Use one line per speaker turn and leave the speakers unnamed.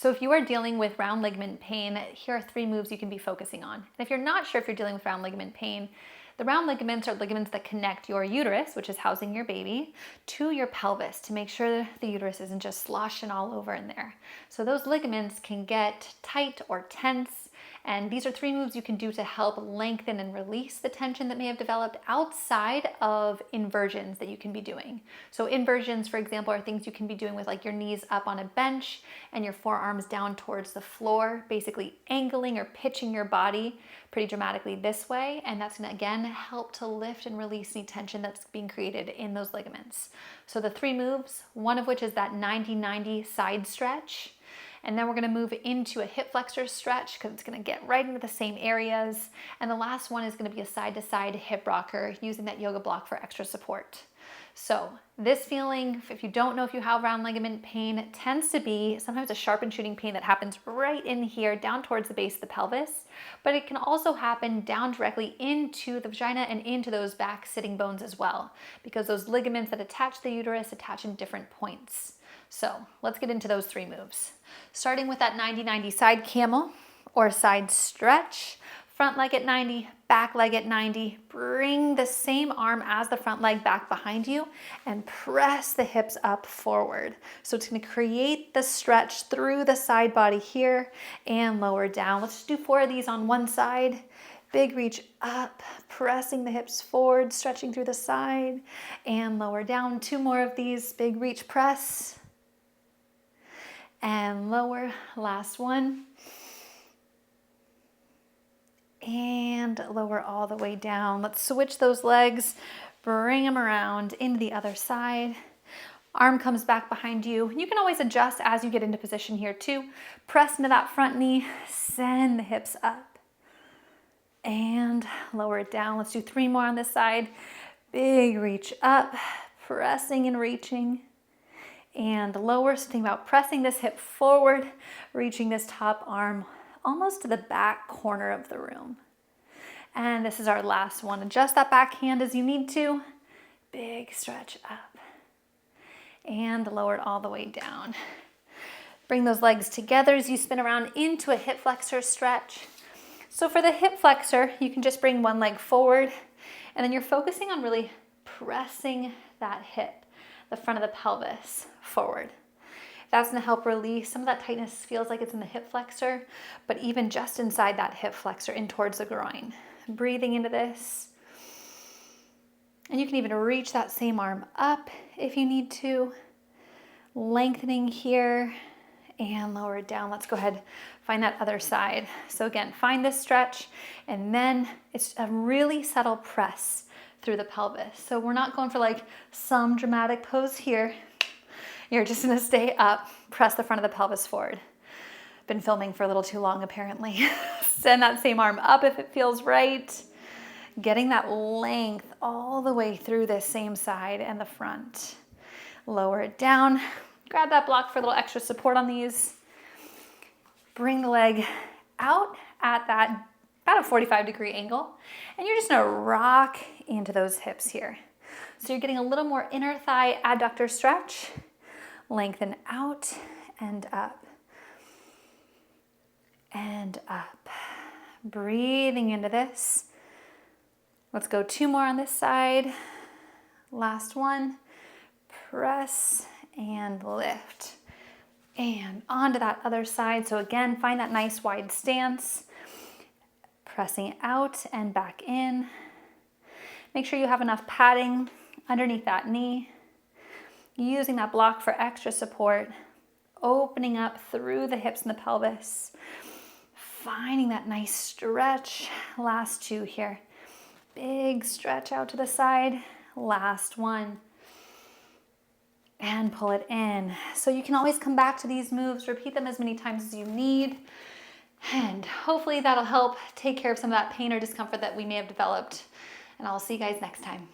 So if you are dealing with round ligament pain, here are 3 moves you can be focusing on. And if you're not sure if you're dealing with round ligament pain, the round ligaments are ligaments that connect your uterus, which is housing your baby, to your pelvis to make sure the uterus isn't just sloshing all over in there. So those ligaments can get tight or tense, and these are 3 moves you can do to help lengthen and release the tension that may have developed outside of inversions that you can be doing. So inversions, for example, are things you can be doing with like your knees up on a bench and your forearms down towards the floor, basically angling or pitching your body pretty dramatically this way. And that's gonna, again, help to lift and release any tension that's being created in those ligaments. So the 3 moves, one of which is that 90-90 side stretch. And then we're gonna move into a hip flexor stretch because it's gonna get right into the same areas. And the last one is gonna be a side-to-side hip rocker using that yoga block for extra support. So this feeling, if you don't know if you have round ligament pain, it tends to be sometimes a sharp and shooting pain that happens right in here down towards the base of the pelvis, but it can also happen down directly into the vagina and into those back sitting bones as well, because those ligaments that attach the uterus attach in different points. So let's get into those 3 moves. Starting with that 90-90 side camel or side stretch. Front leg at 90, back leg at 90. Bring the same arm as the front leg back behind you and press the hips up forward. So it's gonna create the stretch through the side body here and lower down. Let's just do 4 of these on one side. Big reach up, pressing the hips forward, stretching through the side and lower down. 2 more of these, big reach, press and lower. Last one. And lower all the way down. Let's switch those legs, bring them around into the other side. Arm comes back behind you. You can always adjust as you get into position here too. Press into that front knee, send the hips up and lower it down. Let's do 3 more on this side. Big reach up, pressing and reaching and lower. So think about pressing this hip forward, reaching this top arm almost to the back corner of the room. And this is our last one. Adjust that back hand as you need to. Big stretch up and lower it all the way down. Bring those legs together as you spin around into a hip flexor stretch. So for the hip flexor, you can just bring one leg forward and then you're focusing on really pressing that hip, the front of the pelvis forward. That's gonna help release some of that tightness. Feels like it's in the hip flexor, but even just inside that hip flexor in towards the groin. Breathing into this. And you can even reach that same arm up if you need to. Lengthening here and lower it down. Let's go ahead, find that other side. So again, find this stretch and then it's a really subtle press through the pelvis. So we're not going for like some dramatic pose here. You're just gonna stay up, press the front of the pelvis forward. Been filming for a little too long apparently. Send that same arm up if it feels right. Getting that length all the way through this same side and the front. Lower it down. Grab that block for a little extra support on these. Bring the leg out at that about a 45-degree angle. And you're just gonna rock into those hips here. So you're getting a little more inner thigh adductor stretch. Lengthen out and up and up. Breathing into this. Let's go 2 more on this side. Last one. Press and lift. And onto that other side. So again, find that nice wide stance. Pressing it out and back in. Make sure you have enough padding underneath that knee. Using that block for extra support, opening up through the hips and the pelvis, finding that nice stretch. Last 2 here. Big stretch out to the side. Last one. And pull it in. So you can always come back to these moves, repeat them as many times as you need, and hopefully that'll help take care of some of that pain or discomfort that we may have developed. And I'll see you guys next time.